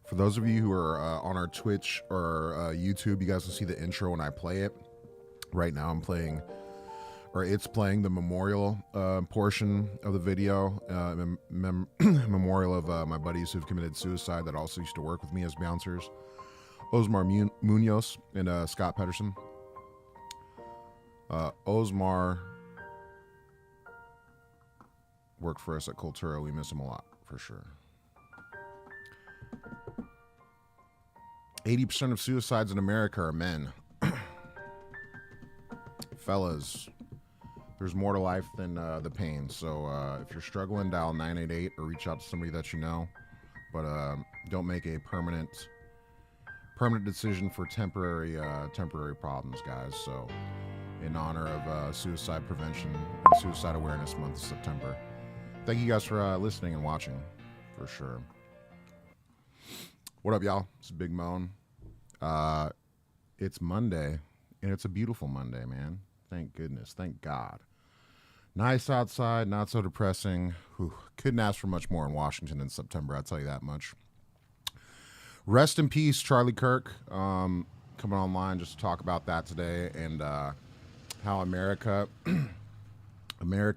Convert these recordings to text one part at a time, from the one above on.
For those of you who are on our Twitch or YouTube, you guys will see the intro when I play it. Right now I'm playing, or it's playing the memorial portion of the video, memorial of my buddies who've committed suicide that also used to work with me as bouncers. Osmar Munoz and Scott Pedersen. Osmar worked for us at Cultura. We miss him a lot, for sure. 80% of suicides in America are men. Fellas, there's more to life than the pain. So if you're struggling, dial 988 or reach out to somebody that you know. But don't make a permanent decision for temporary problems, guys. So in honor of Suicide Prevention and Suicide Awareness Month of September. Thank you guys for listening and watching, for sure. What up, y'all? It's Big Mone. It's Monday, and it's a beautiful Monday, man. Thank goodness. Thank God. Nice outside, not so depressing. Whew. Couldn't ask for much more in Washington in September, I'll tell you that much. Rest in peace, Charlie Kirk. Coming online just to talk about that today and how America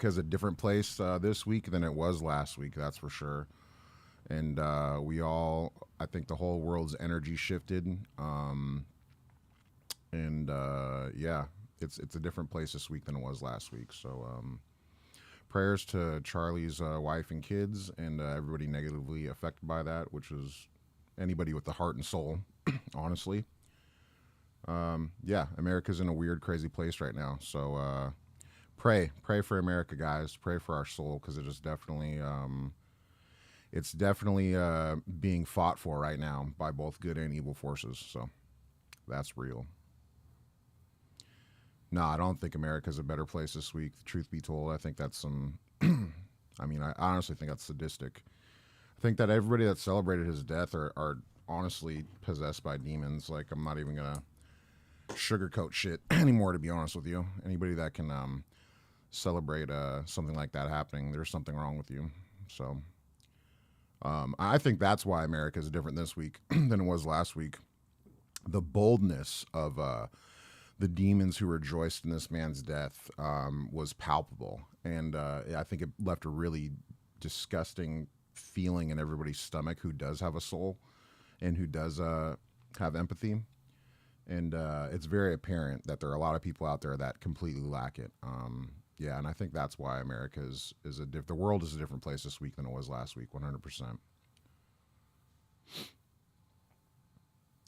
is a different place this week than it was last week, that's for sure. And I think the whole world's energy shifted. Yeah, it's a different place this week than it was last week. So prayers to Charlie's wife and kids and everybody negatively affected by that, which is anybody with the heart and soul, honestly. Yeah, America's in a weird, crazy place right now. So pray for America, guys. Pray for our soul, because it is definitely... it's definitely being fought for right now by both good and evil forces. So that's real. No, I don't think America's a better place this week. The truth be told, I think that's some... I mean, I honestly think that's sadistic. I think that everybody that celebrated his death are honestly possessed by demons. Like, I'm not even going to sugarcoat shit anymore, to be honest with you. Anybody that can celebrate something like that happening, there's something wrong with you. So... I think that's why America is different this week than it was last week. The boldness of the demons who rejoiced in this man's death was palpable. And I think it left a really disgusting feeling in everybody's stomach who does have a soul and who does have empathy. And it's very apparent that there are a lot of people out there that completely lack it. Yeah, and I think that's why America the world is a different place this week than it was last week, 100%.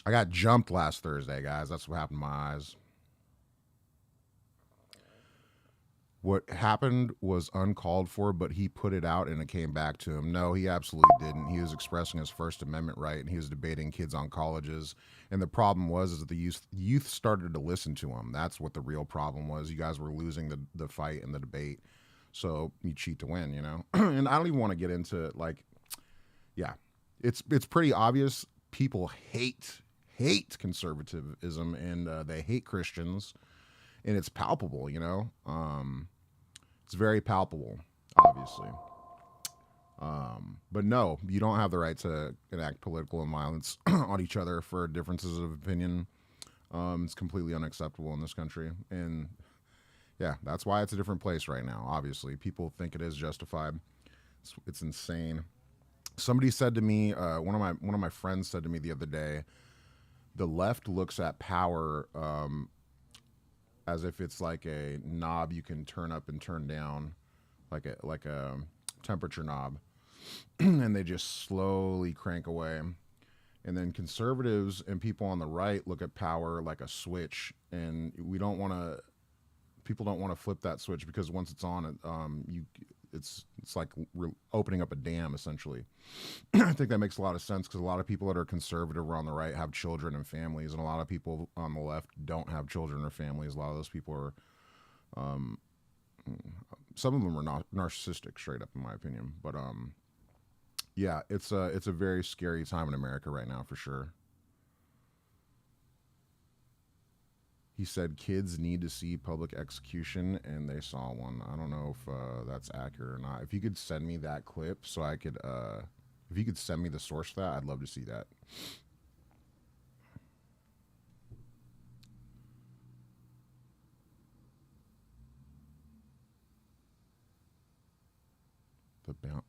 I got jumped last Thursday, guys. That's what happened to my eyes. What happened was uncalled for, but he put it out and it came back to him. No, he absolutely didn't. He was expressing his First Amendment right, and he was debating kids on colleges. And the problem was that the youth started to listen to him. That's what the real problem was. You guys were losing the fight and the debate. So you cheat to win, you know? And I don't even want to get into, like, yeah, it's pretty obvious. People hate conservatism, and they hate Christians. And it's palpable, you know? It's very palpable, obviously. But no, you don't have the right to enact political violence on each other for differences of opinion. It's completely unacceptable in this country. And yeah, that's why it's a different place right now, obviously. People think it is justified. It's insane. Somebody said to me, one of my friends said to me the other day, the left looks at power as if it's like a knob you can turn up and turn down, like a temperature knob, and they just slowly crank away. And then conservatives and people on the right look at power like a switch, and people don't want to flip that switch, because once it's on, it's like opening up a dam, essentially. I think that makes a lot of sense, because a lot of people that are conservative or on the right have children and families, and a lot of people on the left don't have children or families. A lot of those people are, some of them are not narcissistic, straight up, in my opinion. But yeah, it's a very scary time in America right now, for sure. He said kids need to see public execution, and they saw one. I don't know if that's accurate or not. If you could send me that clip so I could If you could send me the source for that, I'd love to see that.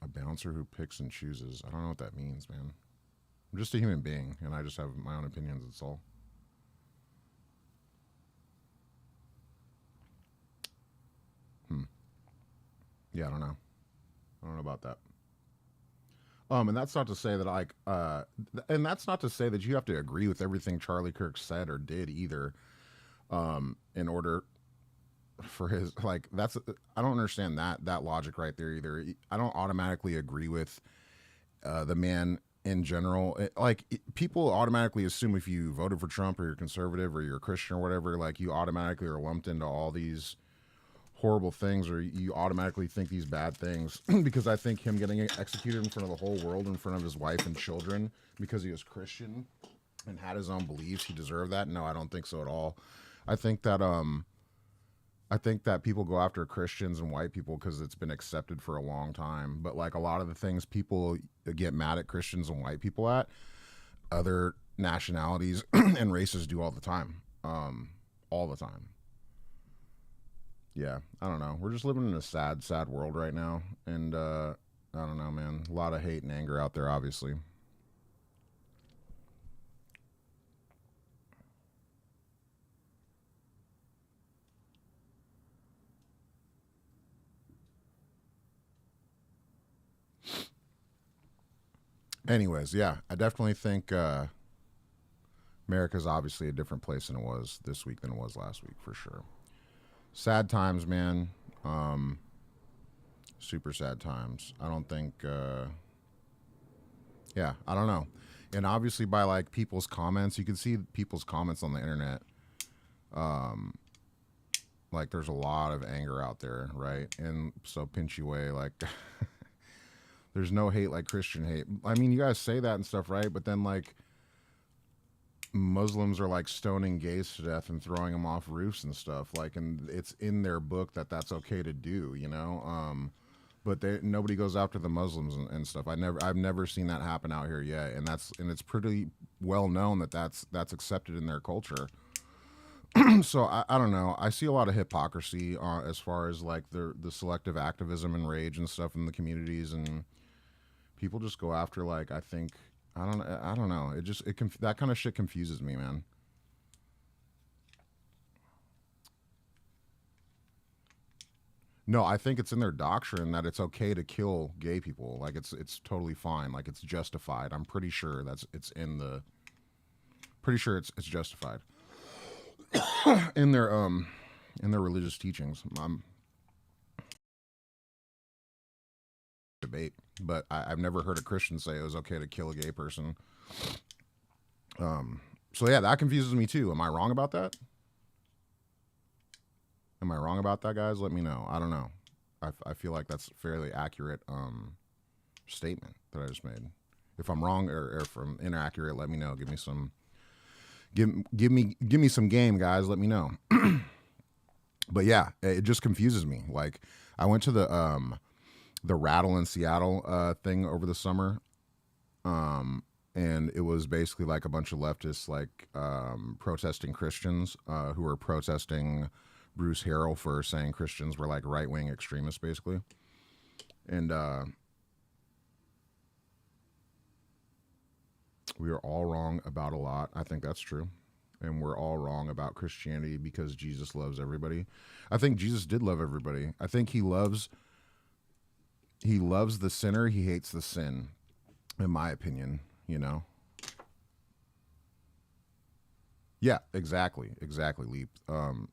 A bouncer who picks and chooses. I don't know what that means, man. I'm just a human being, and I just have my own opinions. That's all. Hmm. Yeah, I don't know. I don't know about that. And that's not to say that and that's not to say that you have to agree with everything Charlie Kirk said or did either. In order for his that's I don't understand that logic right there either. I don't automatically agree with the man in general. People automatically assume if you voted for Trump or you're conservative or you're a Christian or whatever, like you automatically are lumped into all these horrible things or you automatically think these bad things because I think him getting executed in front of the whole world in front of his wife and children because he was Christian and had his own beliefs, he deserved that. No, I don't think so at all. I think that I think that people go after Christians and white people because it's been accepted for a long time. But like a lot of the things people get mad at Christians and white people at, other nationalities and races do all the time. All the time. Yeah, I don't know. We're just living in a sad, sad world right now. And I don't know, man. A lot of hate and anger out there, obviously. Anyways, yeah, I definitely think America's obviously a different place than it was this week than it was last week, for sure. Sad times, man. Um, Super sad times. I don't think. Yeah, I don't know. And obviously, by like people's comments, you can see people's comments on the internet. Um, like there's a lot of anger out there, right? And so Pinchy Way, like, there's no hate like Christian hate. I mean, you guys say that and stuff, right? But then like Muslims are like stoning gays to death and throwing them off roofs and stuff. Like, and it's in their book that that's okay to do, you know. But nobody goes after the Muslims and stuff. I've never seen that happen out here yet, and it's pretty well known that that's accepted in their culture. So I don't know. I see a lot of hypocrisy as far as like the selective activism and rage and stuff in the communities, and people just go after like I don't know. That kind of shit confuses me, man. No, I think it's in their doctrine that it's okay to kill gay people. Like it's totally fine. Like it's justified. I'm pretty sure it's in the pretty sure it's justified in their religious teachings. Debate, but I've never heard a Christian say it was okay to kill a gay person. So yeah, that confuses me too. Am I wrong about that? Am I wrong about that, guys? Let me know. I don't know. I feel like that's a fairly accurate statement that I just made. If I'm wrong or if I'm inaccurate, let me know. Give me some give me some game, guys. Let me know. But yeah, it just confuses me. Like I went to the Rattle in Seattle thing over the summer, and it was basically like a bunch of leftists like protesting Christians who were protesting Bruce Harrell for saying Christians were like right wing extremists, basically. And we are all wrong about a lot. I think that's true. And we're all wrong about Christianity because Jesus loves everybody. I think Jesus did love everybody. I think he loves the sinner, he hates the sin, in my opinion, you know. Yeah, exactly, Leap.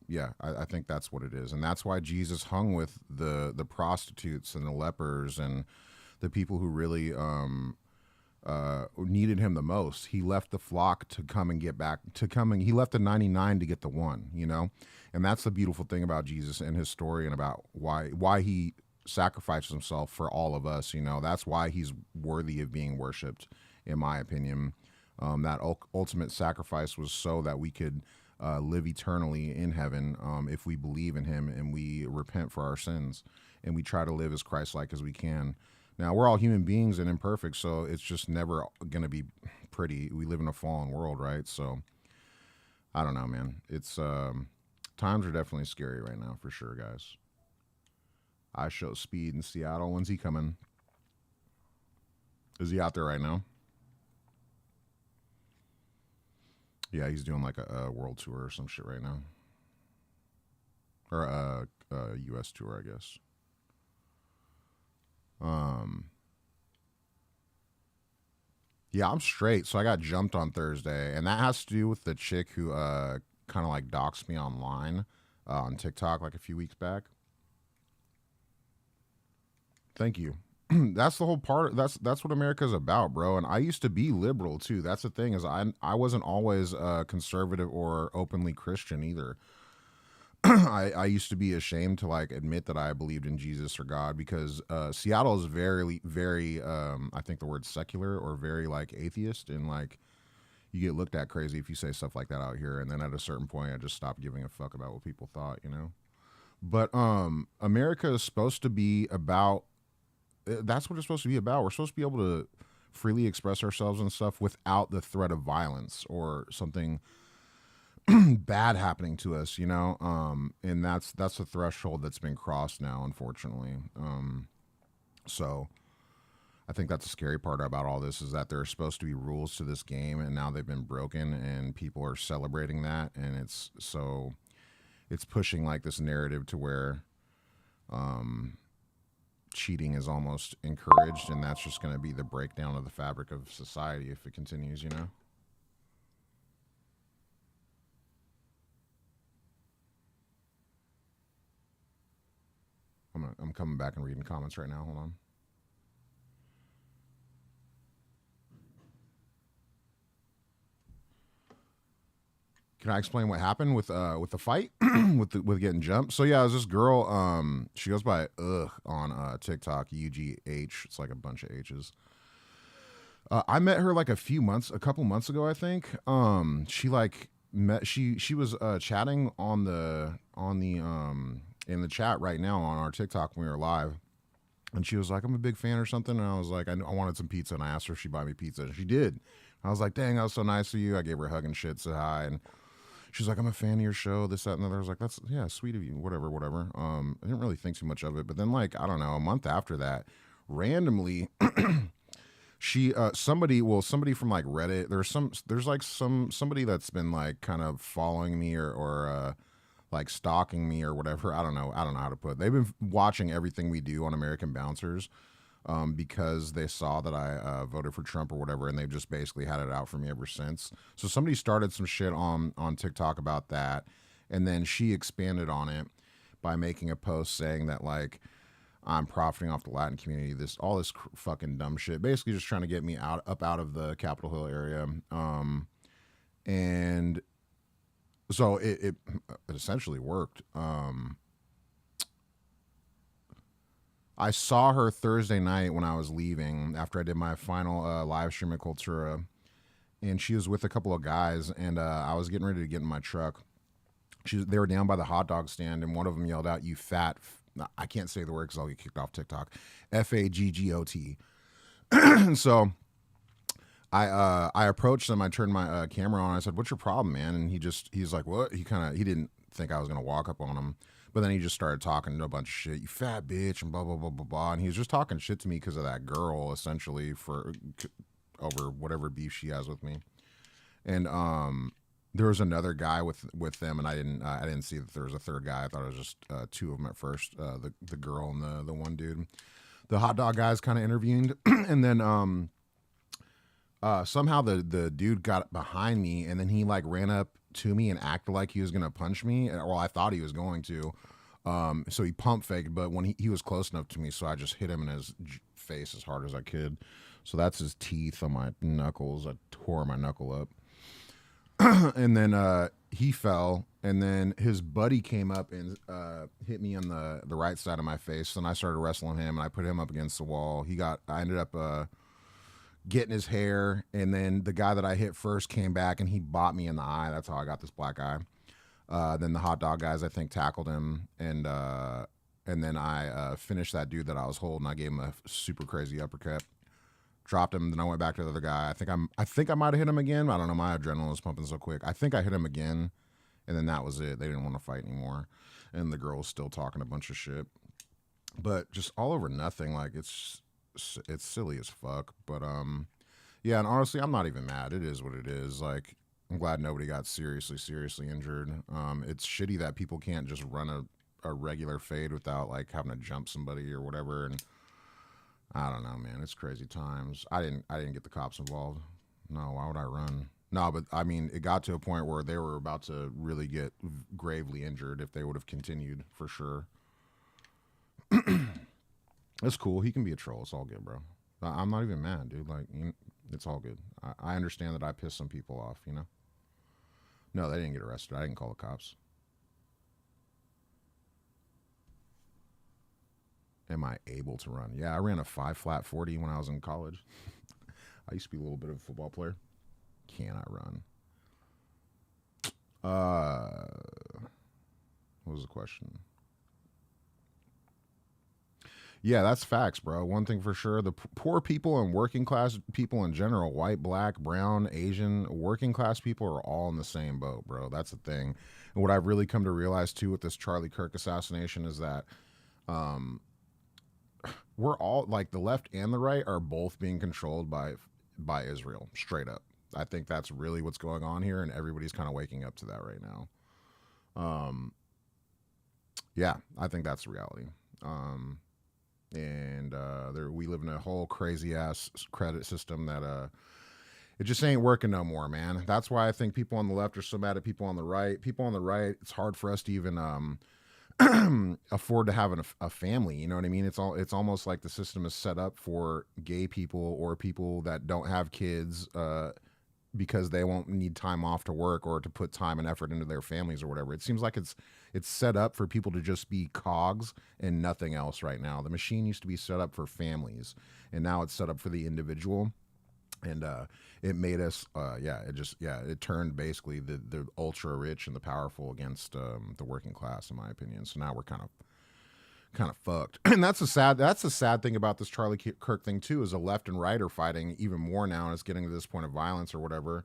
Yeah, I think that's what it is, and that's why Jesus hung with the prostitutes and the lepers and the people who really needed him the most. He left the flock to come and get back to coming. He left the 99 to get the one, you know, and that's the beautiful thing about Jesus and his story and about why he sacrificed himself for all of us. You know, that's why he's worthy of being worshipped, in my opinion. That ultimate sacrifice was so that we could live eternally in heaven if we believe in him and we repent for our sins and we try to live as Christ-like as we can. Now we're all human beings and imperfect, so it's just never gonna be pretty. We live in a fallen world, right? So I don't know, man. It's times are definitely scary right now for sure, guys. I show speed in Seattle. When's he coming? Is he out there right now? Yeah, he's doing like a world tour or some shit right now, or a U.S. tour, I guess. Um, yeah, I'm straight. So I got jumped on Thursday, and that has to do with the chick who kind of like doxed me online on TikTok like a few weeks back. Thank you. That's the whole part. That's what America's about, bro. And I used to be liberal too. That's the thing is I wasn't always conservative or openly Christian either. I used to be ashamed to like admit that I believed in Jesus or God because Seattle is very I think the word secular or very like atheist and like you get looked at crazy if you say stuff like that out here. And then at a certain point, I just stopped giving a fuck about what people thought, you know. But America is supposed to be about. That's what it's supposed to be about. We're supposed to be able to freely express ourselves and stuff without the threat of violence or something bad happening to us, you know. And that's the threshold that's been crossed now, unfortunately. So I think that's the scary part about all this is that there's supposed to be rules to this game, and now they've been broken, and people are celebrating that, and it's pushing like this narrative to where cheating is almost encouraged, and that's just going to be the breakdown of the fabric of society if it continues, you know. I'm coming back and reading comments right now. Hold on. Can I explain what happened with the fight with getting jumped? So yeah, it was this girl. She goes by on TikTok, UGH. It's like a bunch of H's. I met her like a couple months ago, I think. She like met she was chatting on the in the chat right now on our TikTok when we were live, and she was like, "I'm a big fan" or something, and I was like, I wanted some pizza, and I asked her if she'd buy me pizza, and she did. I was like, "Dang, that was so nice of you." I gave her a hug and shit, said hi, and she's like, "I'm a fan of your show, this, that, and the other." I was like, "That's yeah, sweet of you, whatever, whatever." I didn't really think too much of it, but then like I don't know, a month after that, randomly she somebody from like Reddit, there's like somebody that's been like kind of following me or like stalking me or whatever. I don't know how to put it. They've been watching everything we do on American Bouncers because they saw that I voted for Trump or whatever, and they've just basically had it out for me ever since. So somebody started some shit on TikTok about that, and then she expanded on it by making a post saying that like I'm profiting off the Latin community, all this fucking dumb shit, basically just trying to get me out of the Capitol Hill area. And so it essentially worked. I saw her Thursday night when I was leaving after I did my final live stream at Cultura, and she was with a couple of guys, and I was getting ready to get in my truck. They were down by the hot dog stand, and one of them yelled out, "You fat!" I can't say the word because I'll get kicked off TikTok. FAGGOT. So I approached them. I turned my camera on. I said, "What's your problem, man?" And he's like, "What?" He didn't think I was gonna walk up on him, but then he just started talking a bunch of shit. "You fat bitch," and blah blah blah blah blah. And he was just talking shit to me because of that girl, essentially for over whatever beef she has with me. And there was another guy with them, and I didn't see that there was a third guy. I thought it was just two of them at first, the girl and the one dude. The hot dog guys kind of intervened, and then somehow the dude got behind me, and then he like ran up to me and acted like he was gonna punch me. Well, I thought he was going to. So he pump faked, but when he was close enough to me, so I just hit him in his face as hard as I could. So that's his teeth on my knuckles. I tore my knuckle up. And then he fell, and then his buddy came up and hit me on the right side of my face, and I started wrestling him, and I put him up against the wall. I ended up getting his hair, and then the guy that I hit first came back, and he bought me in the eye. That's how I got this black eye. Then the hot dog guys, I think, tackled him, and and then I finished that dude that I was holding. I gave him a super crazy uppercut, dropped him. Then I went back to the other guy. I think I might have hit him again. I don't know. My adrenaline was pumping so quick. I think I hit him again, and then that was it. They didn't want to fight anymore, and the girl was still talking a bunch of shit, but just all over nothing. Like it's silly as fuck. But yeah, and honestly, I'm not even mad. It is what it is. Like, I'm glad nobody got seriously injured. It's shitty that people can't just run a regular fade without like having to jump somebody or whatever. And I don't know, man. It's crazy times. I didn't get the cops involved. No, why would I run? No, but I mean, it got to a point where they were about to really get gravely injured if they would have continued for sure. It's cool. He can be a troll. It's all good, bro. I'm not even mad, dude. Like, it's all good. I understand that I pissed some people off, you know? No, they didn't get arrested. I didn't call the cops. Am I able to run? Yeah, I ran a 5 flat 40 when I was in college. I used to be a little bit of a football player. Can I run? What was the question? Yeah, that's facts, bro. One thing for sure, the poor people and working class people in general, white, black, brown, Asian, working class people are all in the same boat, bro. That's the thing. And what I've really come to realize too with this Charlie Kirk assassination is that um, we're all like the left and the right are both being controlled by Israel, straight up. I think that's really what's going on here, and everybody's kind of waking up to that right now. Um, yeah, I think that's the reality. Um, and we live in a whole crazy ass credit system that it just ain't working no more, man. That's why I think people on the left are so mad at people on the right. People on the right, it's hard for us to even afford to have a family. You know what I mean? It's almost like the system is set up for gay people or people that don't have kids because they won't need time off to work or to put time and effort into their families or whatever. It seems like it's set up for people to just be cogs and nothing else right now. The machine used to be set up for families, and now it's set up for the individual. And it made us, it turned basically the ultra rich and the powerful against the working class, in my opinion. So now we're kind of fucked. And that's the sad thing about this Charlie Kirk thing too, is the left and right are fighting even more now, and it's getting to this point of violence or whatever.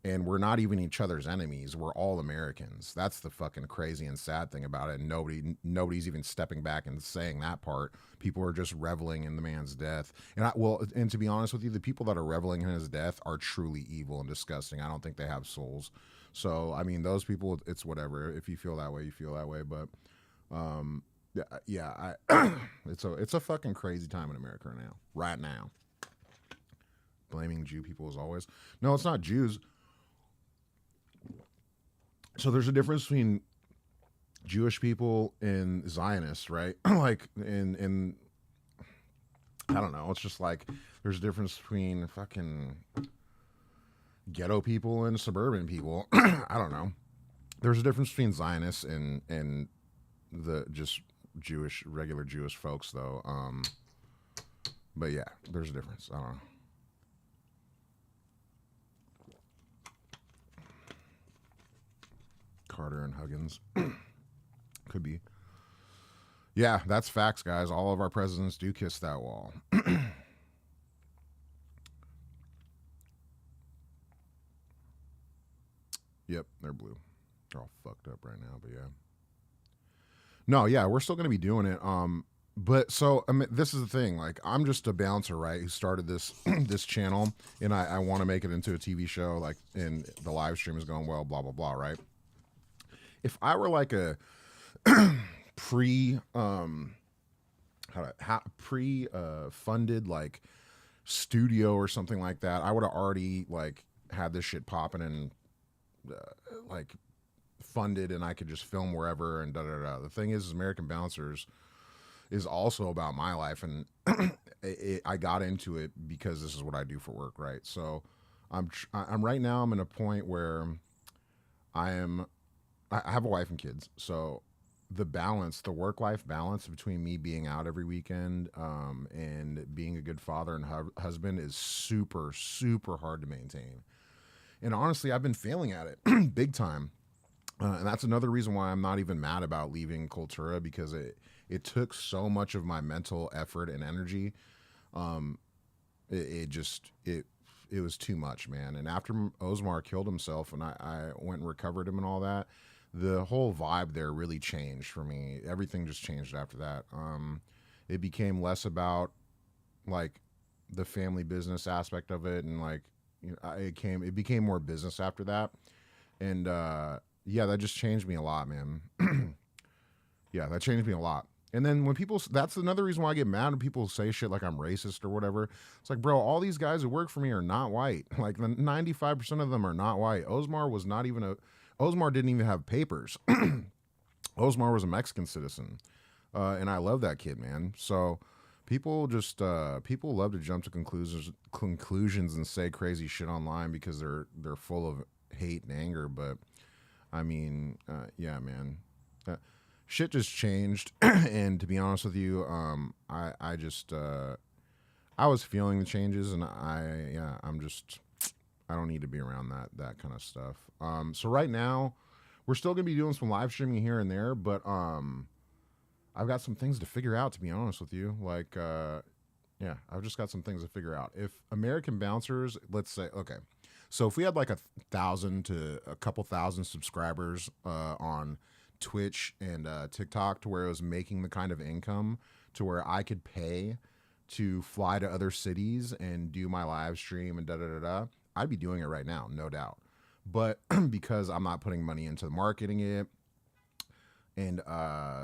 And we're not even each other's enemies. We're all Americans. That's the fucking crazy and sad thing about it. And nobody's even stepping back and saying that part. People are just reveling in the man's death. And to be honest with you, the people that are reveling in his death are truly evil and disgusting. I don't think they have souls. So I mean, those people, it's whatever. If you feel that way, you feel that way. But it's a fucking crazy time in America right now. Right now. Blaming Jew people as always. No, it's not Jews. So there's a difference between Jewish people and Zionists, right? Like in I don't know. It's just like there's a difference between fucking ghetto people and suburban people. I don't know. There's a difference between Zionists and the just regular Jewish folks, though. But yeah, there's a difference. I don't know. Carter and Huggins. Could be. Yeah, that's facts, guys. All of our presidents do kiss that wall. Yep, they're blue. They're all fucked up right now, but yeah. No, yeah, we're still gonna be doing it. But so I mean, this is the thing. Like, I'm just a bouncer, right? Who started this this channel, and I want to make it into a TV show. Like, and the live stream is going well. Blah blah blah. Right? If I were like a pre funded like studio or something like that, I would have already like had this shit popping and like funded, and I could just film wherever and da da da. The thing is American Bouncers is also about my life, and I got into it because this is what I do for work, right? So I'm right now. I'm in a point where I have a wife and kids, so the work-life balance between me being out every weekend and being a good father and husband is super, super hard to maintain. And honestly, I've been failing at it big time. And that's another reason why I'm not even mad about leaving Cultura, because it took so much of my mental effort and energy. Um, it just it was too much, man. And after Osmar killed himself, and I went and recovered him and all that, the whole vibe there really changed for me. Everything just changed after that. It became less about like the family business aspect of it, and like it became more business after that. And yeah, that just changed me a lot, man. Yeah, that changed me a lot. And then when people, that's another reason why I get mad when people say shit like I'm racist or whatever. It's like, bro, all these guys who work for me are not white. Like, 95% of them are not white. Osmar was not even Osmar didn't even have papers. Osmar was a Mexican citizen. And I love that kid, man. So people love to jump to conclusions and say crazy shit online because they're full of hate and anger. But I mean, yeah, man. Shit just changed, and to be honest with you, I just I was feeling the changes, and I'm just I don't need to be around that kind of stuff. So right now, we're still gonna be doing some live streaming here and there, but I've got some things to figure out. To be honest with you, like yeah, I've just got some things to figure out. If American Bouncers, let's say, okay, so if we had like 1,000 to a couple thousand subscribers on Twitch and TikTok, to where it was making the kind of income to where I could pay to fly to other cities and do my live stream and da da da da, I'd be doing it right now, no doubt. But because I'm not putting money into marketing it and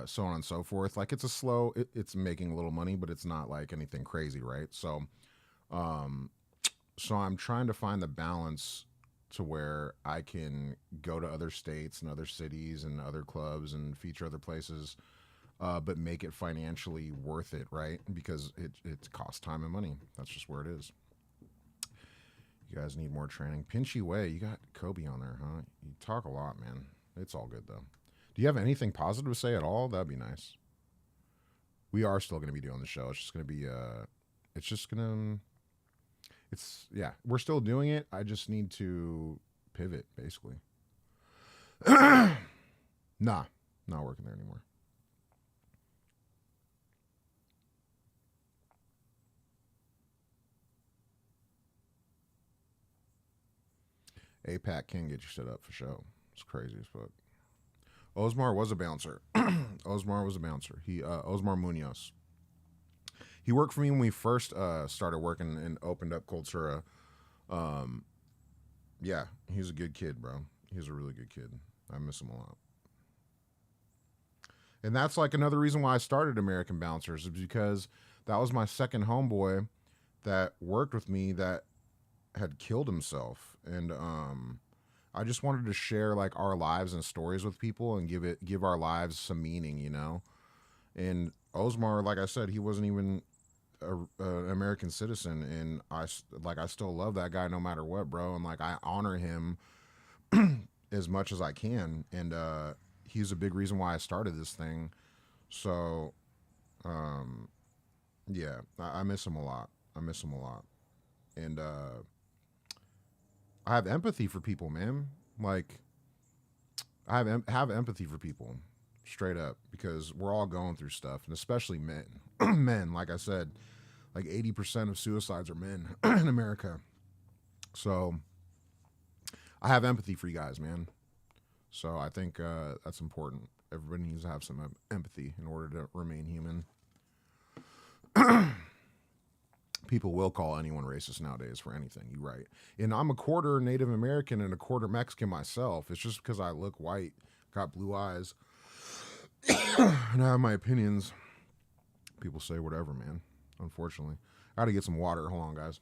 so on and so forth, like it's a slow, it's making a little money, but it's not like anything crazy, right? Um, so I'm trying to find the balance to where I can go to other states and other cities and other clubs and feature other places, but make it financially worth it, right? Because it costs time and money. That's just where it is. You guys need more training. Pinchy Way, you got Kobe on there, huh? You talk a lot, man. It's all good, though. Do you have anything positive to say at all? That'd be nice. We are still going to be doing the show. It's just going to be, it's just going to, it's, yeah, we're still doing it. I just need to pivot, basically. Nah, not working there anymore. APAC can get you set up for show. It's crazy as fuck. Osmar was a bouncer. Osmar was a bouncer. He Osmar Munoz. He worked for me when we first started working and opened up Cultura. Yeah, he's a good kid, bro. He's a really good kid. I miss him a lot. And that's like another reason why I started American Bouncers, is because that was my second homeboy that worked with me that had killed himself. And I just wanted to share like our lives and stories with people and give our lives some meaning, you know. And Osmar, like I said, he wasn't even an American citizen, and I still love that guy no matter what, bro. And like I honor him as much as I can, and he's a big reason why I started this thing. So, um, yeah, I miss him a lot. I miss him a lot, and I have empathy for people, man. Like I have empathy for people, straight up, because we're all going through stuff, and especially men. Men, like I said, like 80% of suicides are men in America. So I have empathy for you guys, man. So I think that's important. Everybody needs to have some empathy in order to remain human. People will call anyone racist nowadays for anything. You're right. And I'm a quarter Native American and a quarter Mexican myself. It's just because I look white, got blue eyes, and I have my opinions. People say whatever, man. Unfortunately. I gotta get some water. Hold on, guys.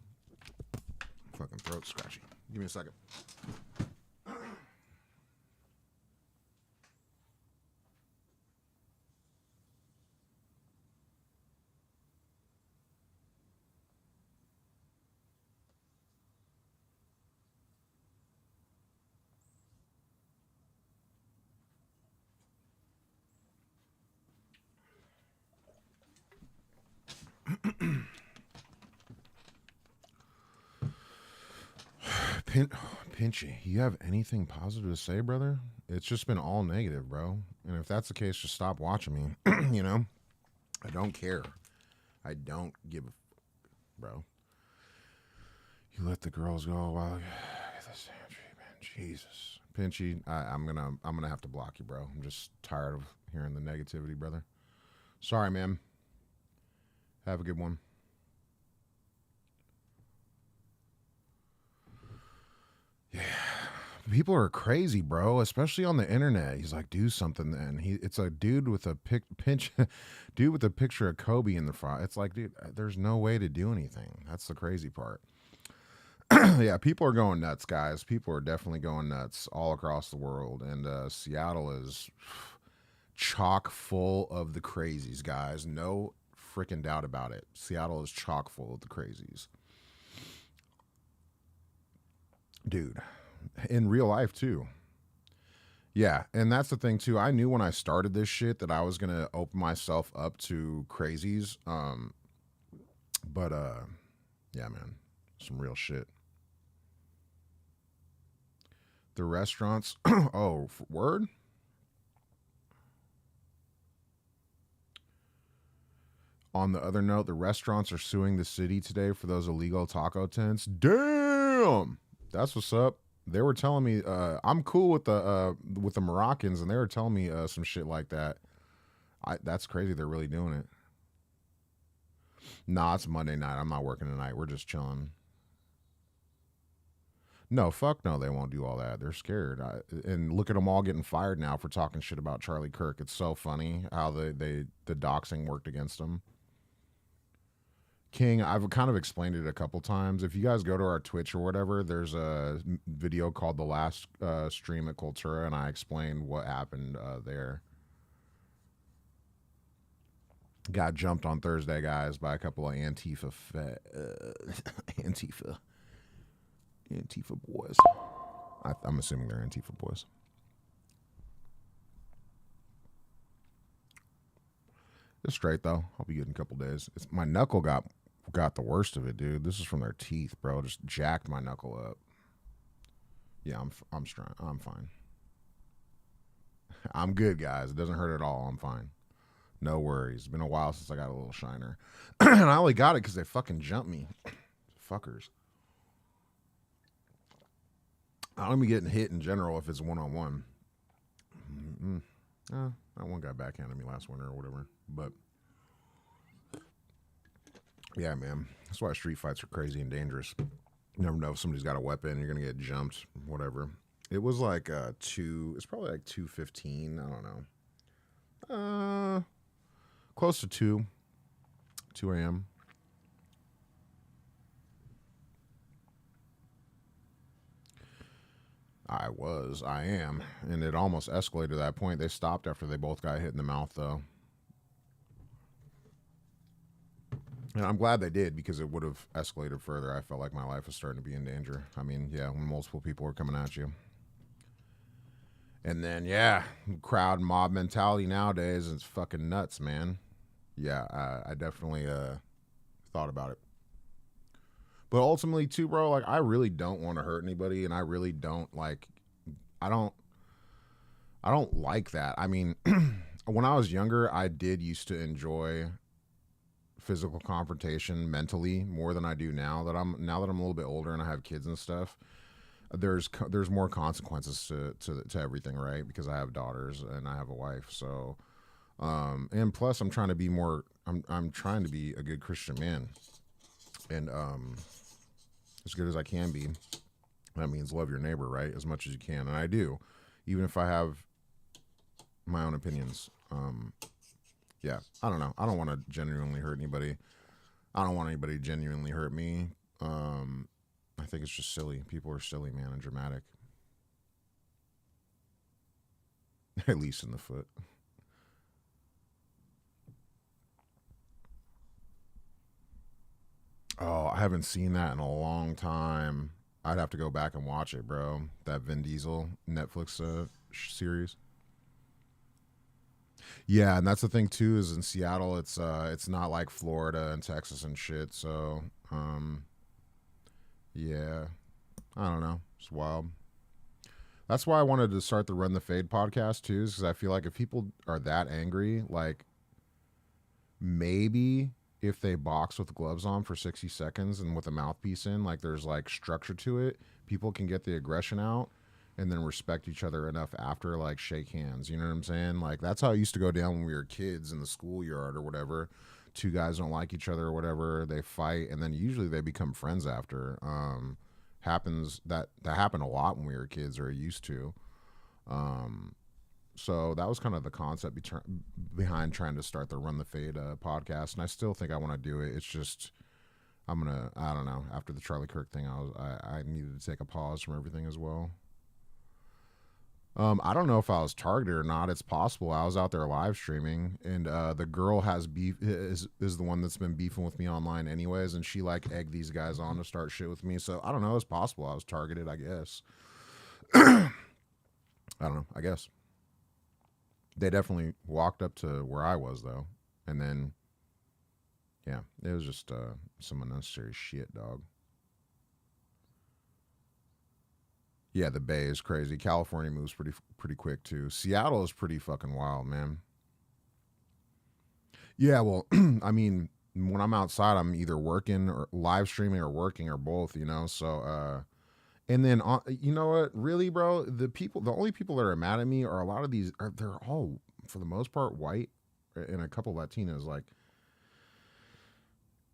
Fucking throat scratchy. Give me a second. Pinchy, you have anything positive to say, brother? It's just been all negative, bro. And if that's the case, just stop watching me, you know? I don't care. I don't give a bro. You let the girls go while you get the same treatment. Jesus. Pinchy, I'm gonna have to block you, bro. I'm just tired of hearing the negativity, brother. Sorry, man. Have a good one. Yeah. People are crazy, bro, especially on the internet. He's like, do something then. It's a dude with a dude with a picture of Kobe in the front. It's like, dude, there's no way to do anything. That's the crazy part. Yeah, people are going nuts, guys. People are definitely going nuts all across the world. And Seattle is chock full of the crazies, guys. No freaking doubt about it. Seattle is chock full of the crazies. Dude, in real life, too. Yeah, and that's the thing, too. I knew when I started this shit that I was going to open myself up to crazies. But, yeah, man, some real shit. The restaurants. Oh, word? On the other note, the restaurants are suing the city today for those illegal taco tents. Damn, that's what's up. They were telling me I'm cool with the Moroccans, and they were telling me some shit like that. That's crazy. They're really doing it. Nah, it's Monday night. I'm not working tonight. We're just chilling. No, fuck no, they won't do all that. They're scared. And look at them all getting fired now for talking shit about Charlie Kirk. It's so funny how the doxing worked against them. King, I've kind of explained it a couple times. If you guys go to our Twitch or whatever, there's a video called The Last Stream at Cultura, and I explained what happened there. Got jumped on Thursday, guys, by a couple of Antifa boys. I'm assuming they're Antifa boys. It's straight though. I'll be good in a couple days. My knuckle got the worst of it, dude. This is from their teeth, bro. Just jacked my knuckle up. Yeah, I'm strong. I'm fine. I'm good, guys. It doesn't hurt at all. I'm fine. No worries. It's been a while since I got a little shiner. And I only got it because they fucking jumped me. Fuckers. I don't be getting hit in general if it's one-on-one. That one guy backhanded me last winter or whatever. But, yeah, man. That's why street fights are crazy and dangerous. You never know if somebody's got a weapon. You're going to get jumped, whatever. It was like it's probably like 2:15. I don't know. Close to 2 a.m. I am. And it almost escalated to that point. They stopped after they both got hit in the mouth, though. And I'm glad they did because it would have escalated further. I felt like my life was starting to be in danger. I mean, yeah, when multiple people were coming at you. And then, yeah, crowd mob mentality nowadays is fucking nuts, man. Yeah, I definitely thought about it. But ultimately, too, bro, like, I really don't want to hurt anybody, and I really don't, like, I don't like that. I mean, when I was younger, I did used to enjoy physical confrontation mentally more than I do now that I'm a little bit older and I have kids and stuff. There's more consequences to everything, right? Because I have daughters and I have a wife, so and plus I'm trying to be a good Christian man, and as good as I can be. That means love your neighbor, right, as much as you can, and I do, even if I have my own opinions. Yeah, I don't know. I don't want to genuinely hurt anybody. I don't want anybody to genuinely hurt me. I think it's just silly. People are silly, man, and dramatic. At least in the foot. Oh, I haven't seen that in a long time. I'd have to go back and watch it, bro. That Vin Diesel Netflix series. Yeah, and that's the thing too. Is in Seattle, it's not like Florida and Texas and shit. So, yeah, I don't know. It's wild. That's why I wanted to start the Run the Fade podcast too, because I feel like if people are that angry, like maybe if they box with gloves on for 60 seconds and with a mouthpiece in, like there's like structure to it, people can get the aggression out and then respect each other enough after, like shake hands. You know what I'm saying? Like that's how it used to go down when we were kids in the schoolyard or whatever. Two guys don't like each other or whatever, they fight, and then usually they become friends after. Happens that happened a lot when we were kids, or it used to. Um, so that was kind of the concept behind trying to start the Run the Fade podcast, and I still think I want to do it. It's just I don't know. After the Charlie Kirk thing, I needed to take a pause from everything as well. I don't know if I was targeted or not. It's possible. I was out there live streaming, and the girl has beef is the one that's been beefing with me online anyways, and she like egged these guys on to start shit with me. So I don't know. It's possible I was targeted. I guess. I don't know. I guess they definitely walked up to where I was though, and then yeah, it was just some unnecessary shit, dog. Yeah, the Bay is crazy. California moves pretty quick too. Seattle is pretty fucking wild, man. Yeah, well, I mean, when I'm outside, I'm either working or live streaming or working or both, you know. So, and then you know what? Really, bro, the only people that are mad at me are a lot of these. They're all for the most part white, and a couple Latinos. Like,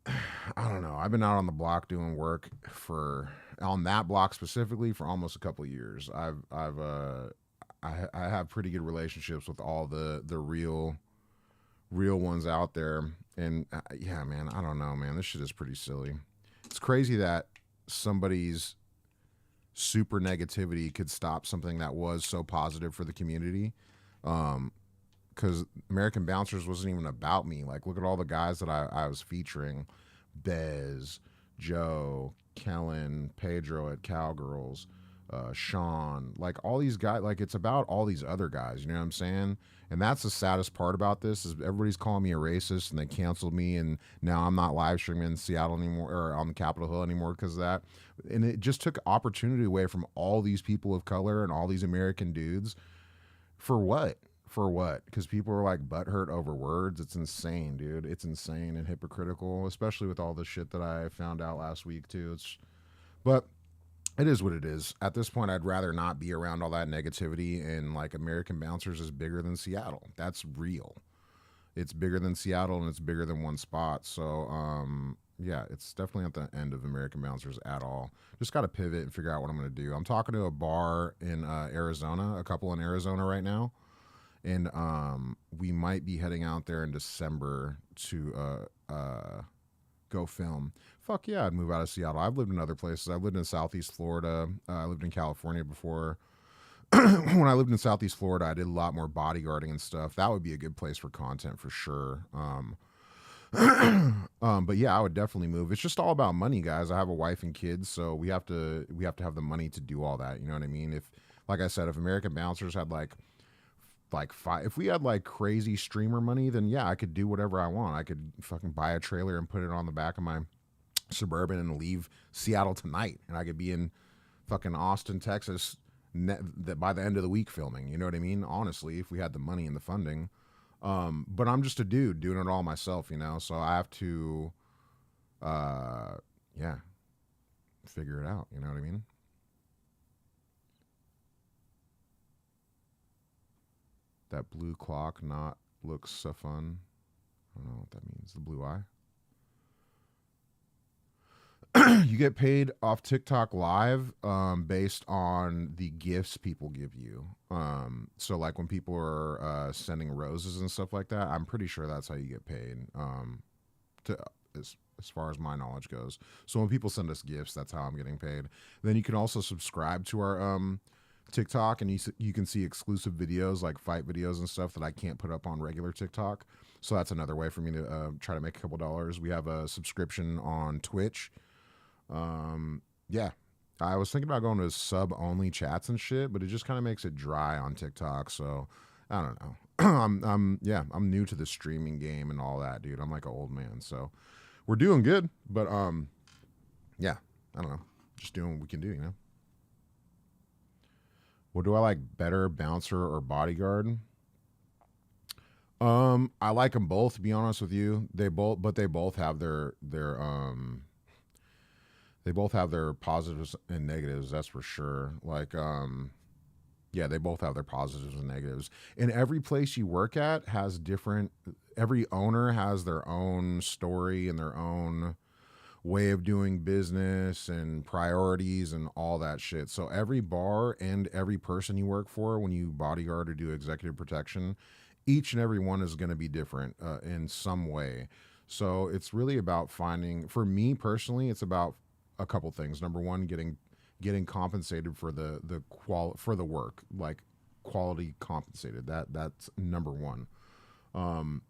I don't know. I've been out on the block doing work for on that block specifically for almost a couple years. I have pretty good relationships with all the real ones out there, and yeah, man, I don't know, man. This shit is pretty silly. It's crazy that somebody's super negativity could stop something that was so positive for the community. Because American Bouncers wasn't even about me. Like, look at all the guys that I was featuring: Bez, Joe, Kellen, Pedro at Cowgirls, Sean. Like all these guys. Like it's about all these other guys. You know what I'm saying? And that's the saddest part about this is everybody's calling me a racist and they canceled me, and now I'm not live streaming in Seattle anymore or on Capitol Hill anymore because of that. And it just took opportunity away from all these people of color and all these American dudes. For what? For what? Because people are like butthurt over words. It's insane, dude. It's insane and hypocritical, especially with all the shit that I found out last week too. But it is what it is. At this point, I'd rather not be around all that negativity. And like American Bouncers is bigger than Seattle. That's real. It's bigger than Seattle and it's bigger than one spot. So yeah, it's definitely at the end of American Bouncers at all. Just got to pivot and figure out what I'm going to do. I'm talking to a bar in Arizona, a couple in Arizona right now, and we might be heading out there in December to go film. Fuck yeah, I'd move out of Seattle. I've lived in other places. I've lived in Southeast Florida. I lived in California before. When I lived in Southeast Florida, I did a lot more bodyguarding and stuff. That would be a good place for content for sure. But yeah, I would definitely move. It's just all about money, guys. I have a wife and kids, so we have to have the money to do all that. You know what I mean? If, like I said, if American Bouncers had like five, if we had like crazy streamer money, then yeah, I could do whatever I want. I could fucking buy a trailer and put it on the back of my Suburban and leave Seattle tonight, and I could be in fucking Austin, Texas, by the end of the week filming. You know what I mean? Honestly, if we had the money and the funding. But I'm just a dude doing it all myself, you know, so I have to, yeah, figure it out. You know what I mean? That blue clock not looks so fun. I don't know what that means. The blue eye. You get paid off TikTok live based on the gifts people give you. So like when people are sending roses and stuff like that, I'm pretty sure that's how you get paid. To as far as my knowledge goes. So when people send us gifts, that's how I'm getting paid. Then you can also subscribe to our TikTok, and you can see exclusive videos like fight videos and stuff that I can't put up on regular TikTok. So that's another way for me to try to make a couple dollars. We have a subscription on Twitch. Yeah, I was thinking about going to sub only chats and shit, but it just kind of makes it dry on TikTok. So I don't know. I'm new to the streaming game and all that, dude. I'm like an old man, so we're doing good, but yeah, I don't know, just doing what we can do, you know. What do I like better, bouncer or bodyguard? I like them both. To be honest with you, they both have they both have their positives and negatives. That's for sure. Like, yeah, they both have their positives and negatives. And every place you work at has different. Every owner has their own story and their own way of doing business and priorities and all that shit. So every bar and every person you work for, when you bodyguard or do executive protection, each and every one is going to be different in some way. So it's really about finding. For me personally, it's about a couple things. Number one, getting compensated for for the work, like quality compensated. That's number one. Um,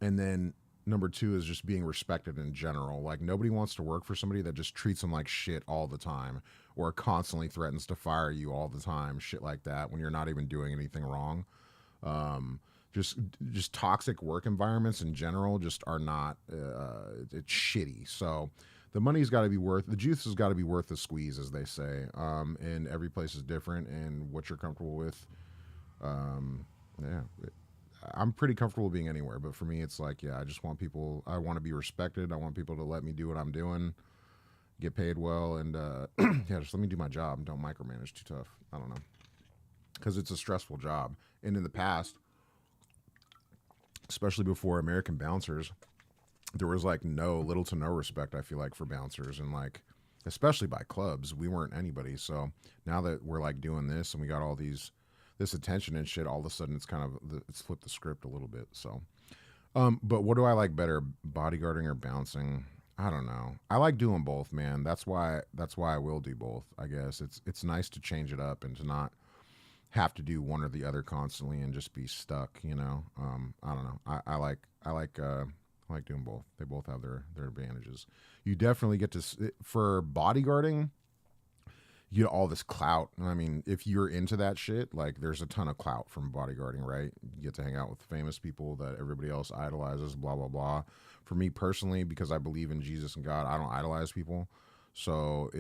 and then number two is just being respected in general. Like nobody wants to work for somebody that just treats them like shit all the time or constantly threatens to fire you all the time, shit like that when you're not even doing anything wrong. Um, just toxic work environments in general just are not it's shitty. So the juice has got to be worth the squeeze, as they say. And every place is different, and what you're comfortable with. Um, yeah, I'm pretty comfortable being anywhere, but for me, it's like, yeah, I just want people. I want to be respected. I want people to let me do what I'm doing, get paid well, and yeah, just let me do my job. Don't micromanage too tough. I don't know, because it's a stressful job. And in the past, especially before American bouncers, there was like little to no respect. I feel like for bouncers, and like especially by clubs, we weren't anybody. So now that we're like doing this and we got all this attention and shit, all of a sudden it's kind of it's flipped the script a little bit. So, but what do I like better, bodyguarding or bouncing? I don't know. I like doing both, man. That's why I will do both. I guess it's nice to change it up and to not have to do one or the other constantly and just be stuck. I don't know. I like doing both. They both have their advantages. You definitely get to for bodyguarding. You get all this clout. I mean, if you're into that shit, like there's a ton of clout from bodyguarding, right? You get to hang out with famous people that everybody else idolizes, blah blah blah. For me personally, because I believe in Jesus and God, I don't idolize people. So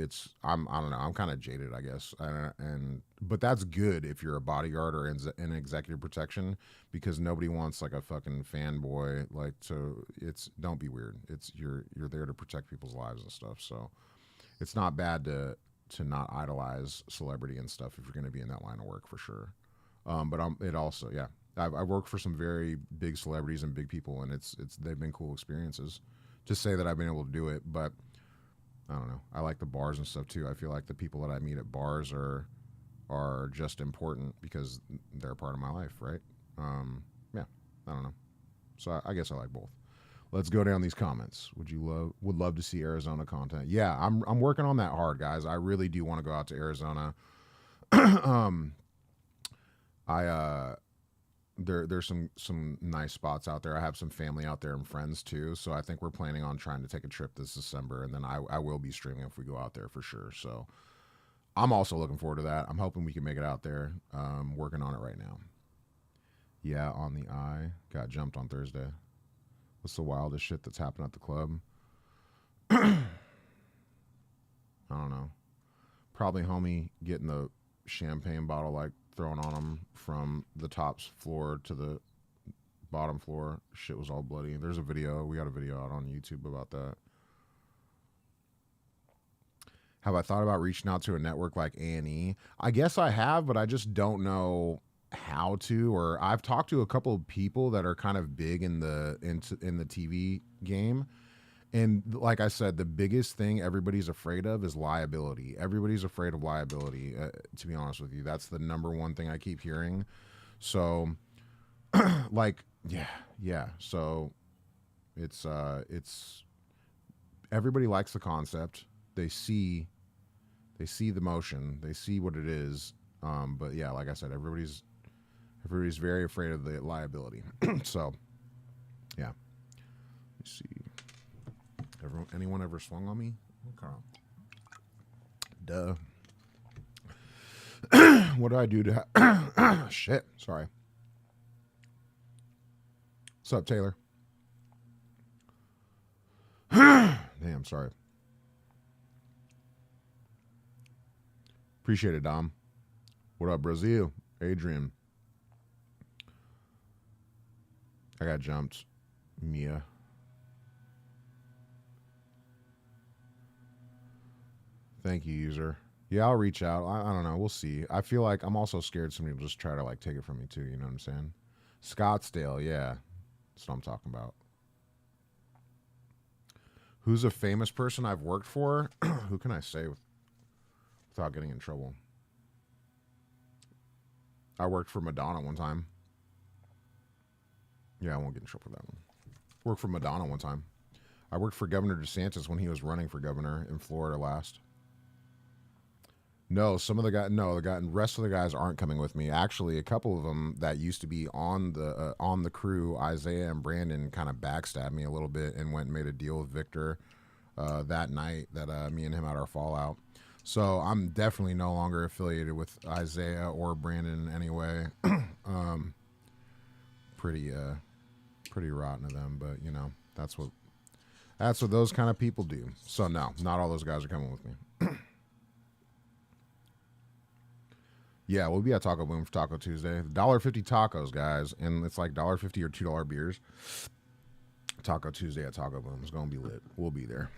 I don't know, I'm kind of jaded, I guess, and but that's good if you're a bodyguard or in executive protection, because nobody wants like a fucking fanboy like to. It's don't be weird. It's you're there to protect people's lives and stuff. So it's not bad to not idolize celebrity and stuff if you're going to be in that line of work for sure. But it also, yeah, I worked for some very big celebrities and big people, and it's they've been cool experiences. To say that I've been able to do it, but I don't know. I like the bars and stuff too. I feel like the people that I meet at bars are just important because they're a part of my life, right? Yeah, I don't know. So I guess I like both. Let's go down these comments. Would love to see Arizona content? Yeah, I'm working on that hard, guys. I really do want to go out to Arizona. um, I there's some nice spots out there. I have some family out there and friends too. So I think we're planning on trying to take a trip this December, and then I will be streaming if we go out there for sure. So I'm also looking forward to that. I'm hoping we can make it out there. Working on it right now. Yeah, on the eye. Got jumped on Thursday. What's the wildest shit that's happened at the club? I don't know. Probably homie getting the champagne bottle like thrown on him from the top floor to the bottom floor. Shit was all bloody. There's a video. We got a video out on YouTube about that. Have I thought about reaching out to a network like A&E? I guess I have, but I just don't know how to. Or I've talked to a couple of people that are kind of big in the TV game. And like I said, the biggest thing everybody's afraid of is liability. Everybody's afraid of liability, to be honest with you. That's the number one thing I keep hearing. So, like, yeah. So it's everybody likes the concept. They see the motion. They see what it is. But yeah, like I said, everybody's very afraid of the liability. So, yeah. Let's see. Anyone ever swung on me? Okay. Duh. What do I do to shit? Sorry. What's up, Taylor? Damn, sorry. Appreciate it, Dom. What up, Brazil? Adrian. I got jumped. Mia. Thank you, user. Yeah, I'll reach out. I don't know. We'll see. I feel like I'm also scared somebody will just try to like take it from me too. You know what I'm saying? Scottsdale, yeah. That's what I'm talking about. Who's a famous person I've worked for? Who can I say without getting in trouble? I worked for Madonna one time. Yeah, I won't get in trouble for that one. Worked for Madonna one time. I worked for Governor DeSantis when he was running for governor in Florida last. No, some of the guys. No, the rest of the guys aren't coming with me. Actually, a couple of them that used to be on the crew, Isaiah and Brandon, kind of backstabbed me a little bit and went and made a deal with Victor that night that me and him had our fallout. So I'm definitely no longer affiliated with Isaiah or Brandon in any way. Pretty rotten of them, but you know that's what those kind of people do. So no, not all those guys are coming with me. Yeah, we'll be at Taco Boom for Taco Tuesday. $1.50 tacos, guys, and it's like $1.50 or $2 beers. Taco Tuesday at Taco Boom is gonna be lit. We'll be there.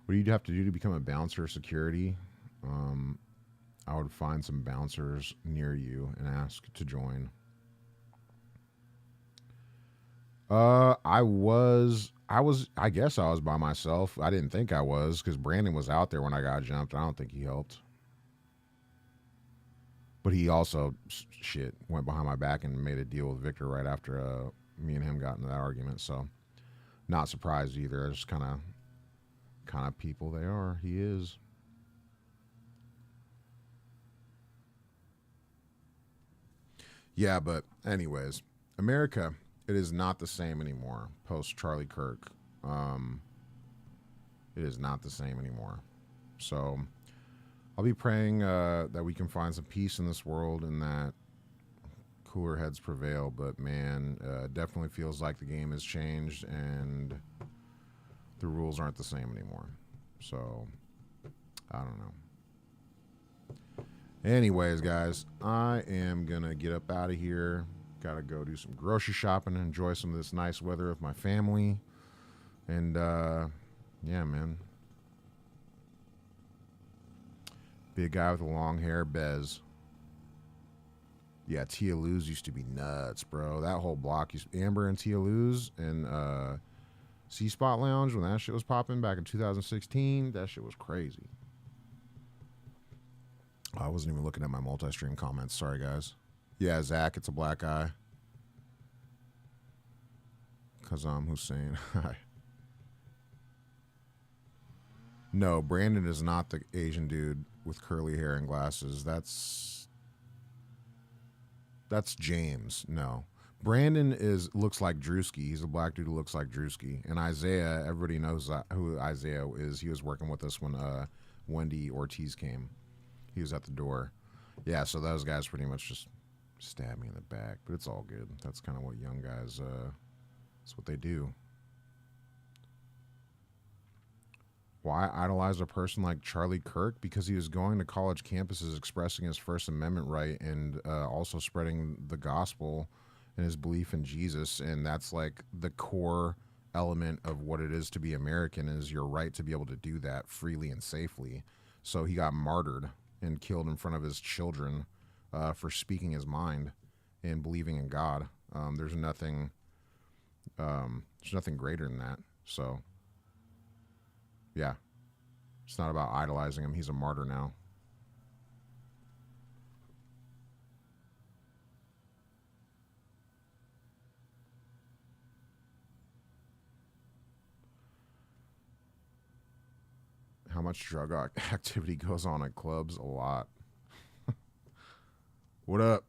What do you have to do to become a bouncer security? I would find some bouncers near you and ask to join. I guess I was by myself. I didn't think I was because Brandon was out there when I got jumped. I don't think he helped. But he also, went behind my back and made a deal with Victor right after me and him got into that argument. So, not surprised either. Just kind of people they are. He is. Yeah, but anyways, America, it is not the same anymore. Post Charlie Kirk, it is not the same anymore. So I'll be praying that we can find some peace in this world and that cooler heads prevail. But man, definitely feels like the game has changed and the rules aren't the same anymore. So I don't know. Anyways, guys, I am gonna get up out of here. Gotta go do some grocery shopping and enjoy some of this nice weather with my family. And yeah, man. Big guy with the long hair, Bez. Yeah, Tia Luz used to be nuts, bro. That whole block used Amber and Tia Luz and C Spot Lounge when that shit was popping back in 2016. That shit was crazy. I wasn't even looking at my multi-stream comments. Sorry, guys. Yeah, Zach, it's a black guy. Kazam Hussein. Hi. No, Brandon is not the Asian dude with curly hair and glasses. That's James. No. Brandon looks like Drewski. He's a black dude who looks like Drewski. And Isaiah, everybody knows who Isaiah is. He was working with us when Wendy Ortiz came. He was at the door. Yeah, so those guys pretty much just stabbed me in the back. But it's all good. That's kind of what young guys, that's what they do. Why idolize a person like Charlie Kirk? Because he was going to college campuses expressing his First Amendment right and also spreading the gospel and his belief in Jesus. And that's like the core element of what it is to be American, is your right to be able to do that freely and safely. So he got martyred and killed in front of his children for speaking his mind and believing in God. There's nothing greater than that. So yeah, it's not about idolizing him. He's a martyr now. How much drug activity goes on at clubs? A lot. What up?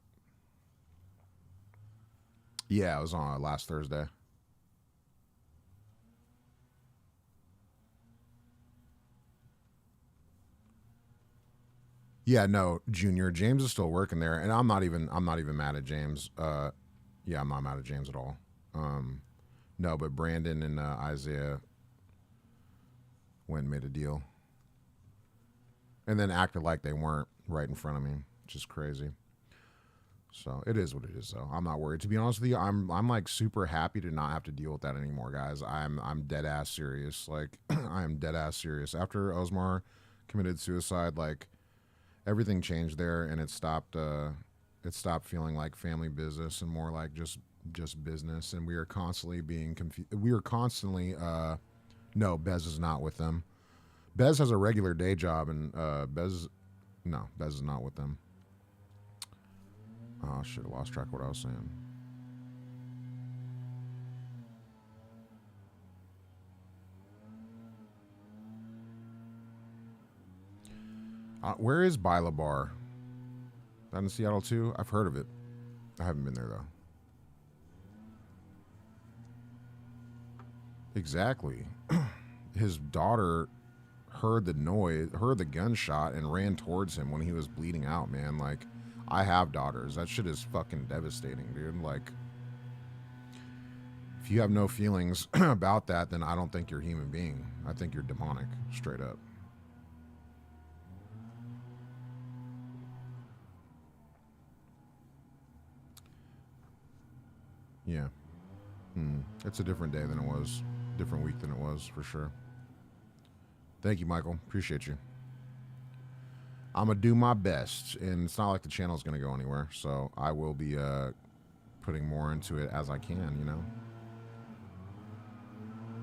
Yeah, it was on last Thursday. Yeah, no, Junior. James is still working there, and I'm not even mad at James. Yeah, I'm not mad at James at all. No, but Brandon and Isaiah went and made a deal, and then acted like they weren't right in front of me, which is crazy. So it is what it is, though. I'm not worried. To be honest with you, I'm like super happy to not have to deal with that anymore, guys. I'm dead ass serious. Like I am dead ass serious. After Osmar committed suicide, like everything changed there, and it stopped feeling like family business and more like just business. And we are constantly being confused. We are constantly no, Bez is not with them. Bez has a regular day job, and Bez is not with them. Oh shit, I lost track of what I was saying. Where is Bila Bar? That in Seattle too? I've heard of it. I haven't been there though. Exactly. His daughter heard the noise, heard the gunshot, and ran towards him when he was bleeding out. Man, like, I have daughters. That shit is fucking devastating, dude. Like, if you have no feelings about that, then I don't think you're a human being. I think you're demonic, straight up. Yeah. It's a different day than it was, different week than it was, for sure. Thank you, Michael. Appreciate you. I'm going to do my best, and it's not like the channel's going to go anywhere, so I will be putting more into it as I can, you know?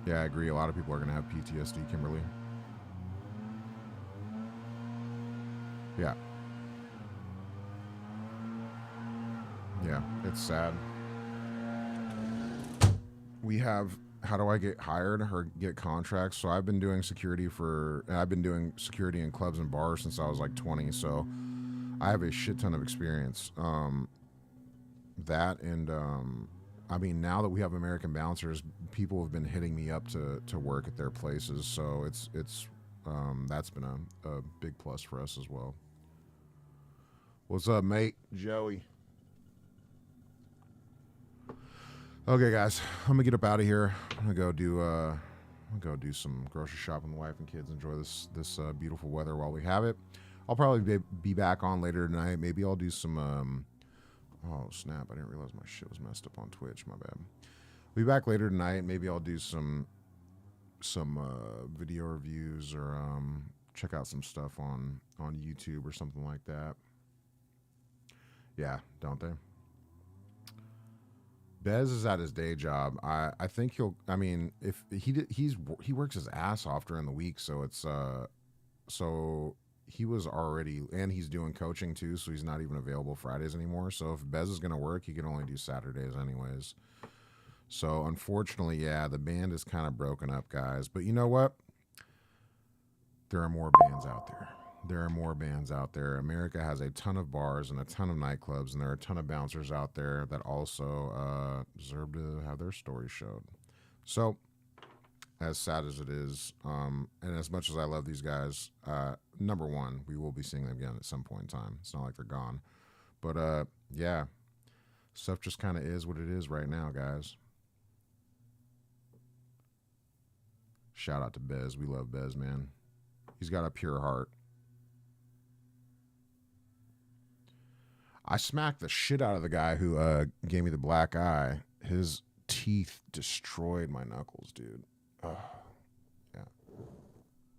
Yeah, I agree. A lot of people are going to have PTSD, Kimberly. Yeah. Yeah, it's sad. We have how do I get hired or get contracts? So I've been doing security in clubs and bars since I was like 20. So I have a shit ton of experience. That and I mean, now that we have American bouncers, people have been hitting me up to work at their places. So it's that's been a big plus for us as well. What's up, mate? Joey. Okay, guys, I'm gonna get up out of here. I'm gonna go do some grocery shopping with the wife and kids. Enjoy this beautiful weather while we have it. I'll probably be back on later tonight. Maybe I'll do some. Oh snap! I didn't realize my shit was messed up on Twitch. My bad. I'll be back later tonight. Maybe I'll do some video reviews or check out some stuff on YouTube or something like that. Yeah, don't they? Bez is at his day job. I think he'll. I mean, if he works his ass off during the week, so it's so he was already, and he's doing coaching too, so he's not even available Fridays anymore. So if Bez is gonna work, he can only do Saturdays anyways. So unfortunately, yeah, the band is kind of broken up, guys. But you know what? There are more bands out there. There are more bands out there. America has a ton of bars and a ton of nightclubs, and there are a ton of bouncers out there that also deserve to have their stories showed. So, as sad as it is, and as much as I love these guys, number one, we will be seeing them again at some point in time. It's not like they're gone. But, yeah, stuff just kind of is what it is right now, guys. Shout out to Bez. We love Bez, man. He's got a pure heart. I smacked the shit out of the guy who gave me the black eye. His teeth destroyed my knuckles, dude. Yeah.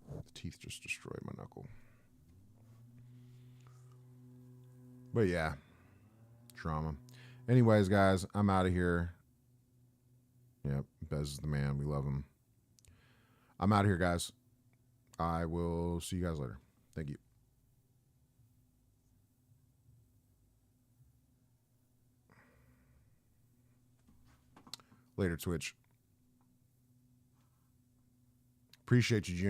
The teeth just destroyed my knuckle. But yeah, trauma. Anyways, guys, I'm out of here. Yep, Bez is the man. We love him. I'm out of here, guys. I will see you guys later. Thank you. Later, Twitch. Appreciate you, Junior.